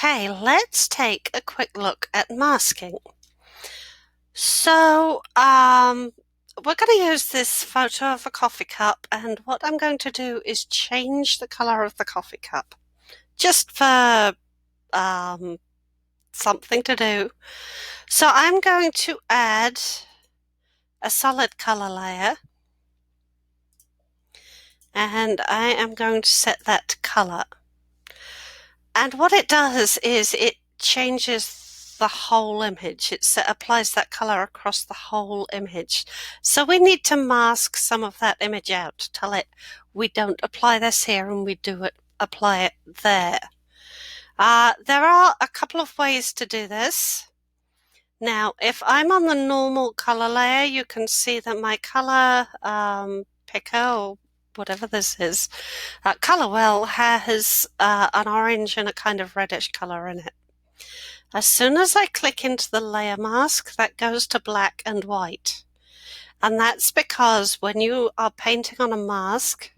Okay, let's take a quick look at masking. So, we're going to use this photo of a coffee cup, and what I'm going to do is change the color of the coffee cup, just for um, something to do. So I'm going to add a solid color layer, and I am going to set that to color. And what it does is it changes the whole image. It applies that color across the whole image. So we need to mask some of that image out to tell it we don't apply this here and we apply it there. There are a couple of ways to do this. Now, if I'm on the normal color layer, you can see that my color picker, or whatever this is, Color Wheel has an orange and a kind of reddish color in it. As soon as I click into the layer mask, that goes to black and white. And that's because when you are painting on a mask,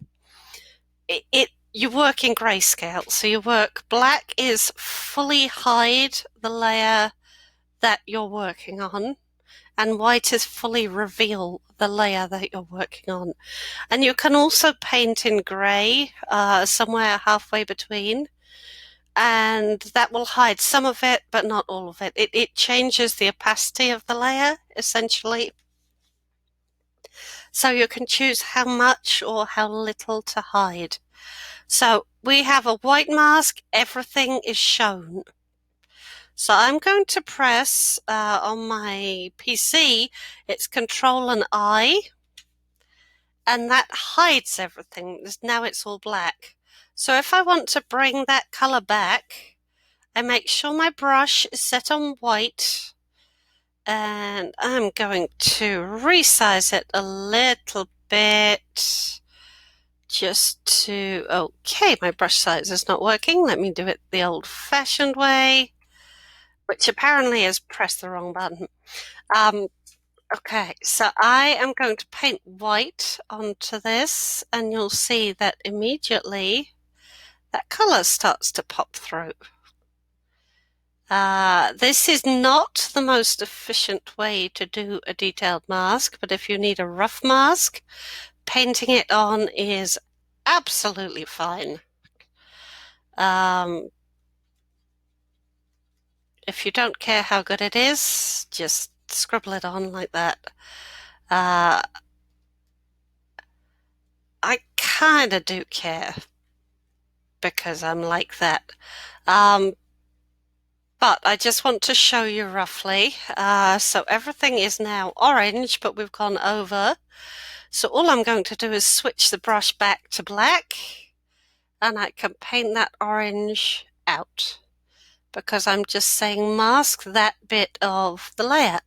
you work in grayscale. So you work, black is fully hide the layer that you're working on, and white is fully reveal the layer that you're working on. And you can also paint in grey, somewhere halfway between, and that will hide some of it, but not all of it. It changes the opacity of the layer, essentially. So you can choose how much or how little to hide. So we have a white mask, everything is shown. So I'm going to press on my PC, it's Control and I, and that hides everything. Now it's all black. So if I want to bring that color back, I make sure my brush is set on white, and I'm going to resize it a little bit just to, okay, my brush size is not working. Let me do it the old-fashioned way, which apparently is press the wrong button. Okay, so I am going to paint white onto this, and you'll see that immediately that color starts to pop through. This is not the most efficient way to do a detailed mask, but if you need a rough mask, painting it on is absolutely fine. If you don't care how good it is, just scribble it on like that. I kind of do care because I'm like that. But I just want to show you roughly. So everything is now orange, but we've gone over. So all I'm going to do is switch the brush back to black, and I can paint that orange out because I'm just saying mask that bit of the layer.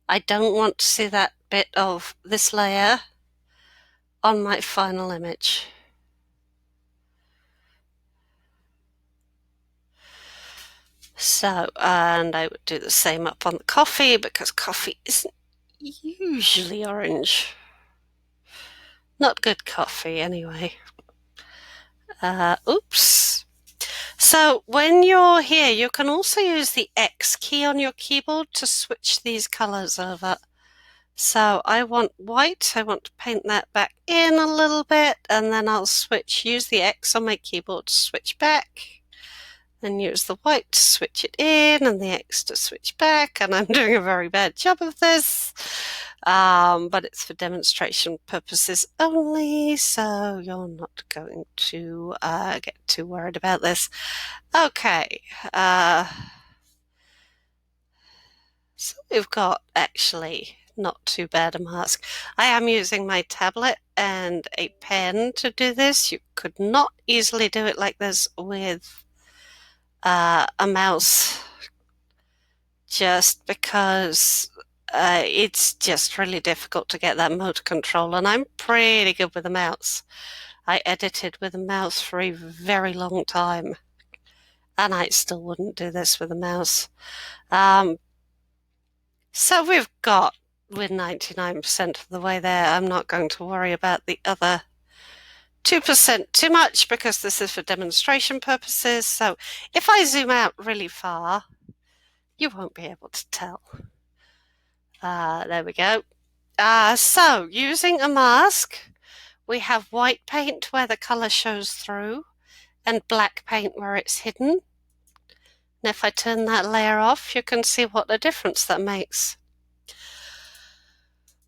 I don't want to see that bit of this layer on my final image. So, and I would do the same up on the coffee because coffee isn't usually orange. Not good coffee, anyway. Oops. So when you're here, you can also use the X key on your keyboard to switch these colors over. So I want white, I want to paint that back in a little bit, and then I'll use the X on my keyboard to switch back. Then use the white to switch it in and the X to switch back, and I'm doing a very bad job of this, but it's for demonstration purposes only, so you're not going to get too worried about this. Okay, so we've got actually not too bad a mask. I am using my tablet and a pen to do this. You could not easily do it like this with a mouse, just because it's just really difficult to get that motor control, and I'm pretty good with a mouse. I edited with a mouse for a very long time, and I still wouldn't do this with a mouse. So we're 99% of the way there. I'm not going to worry about the other 2% too much because this is for demonstration purposes. So if I zoom out really far, you won't be able to tell. There we go. So using a mask, we have white paint where the color shows through and black paint where it's hidden. And if I turn that layer off, you can see what a difference that makes.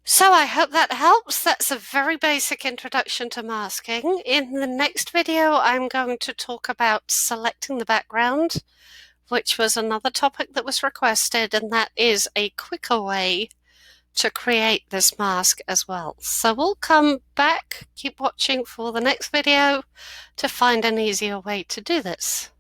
So I hope that helps. That's a very basic introduction to masking. In the next video, I'm going to talk about selecting the background, which was another topic that was requested, and that is a quicker way to create this mask as well. So we'll come back, keep watching for the next video to find an easier way to do this.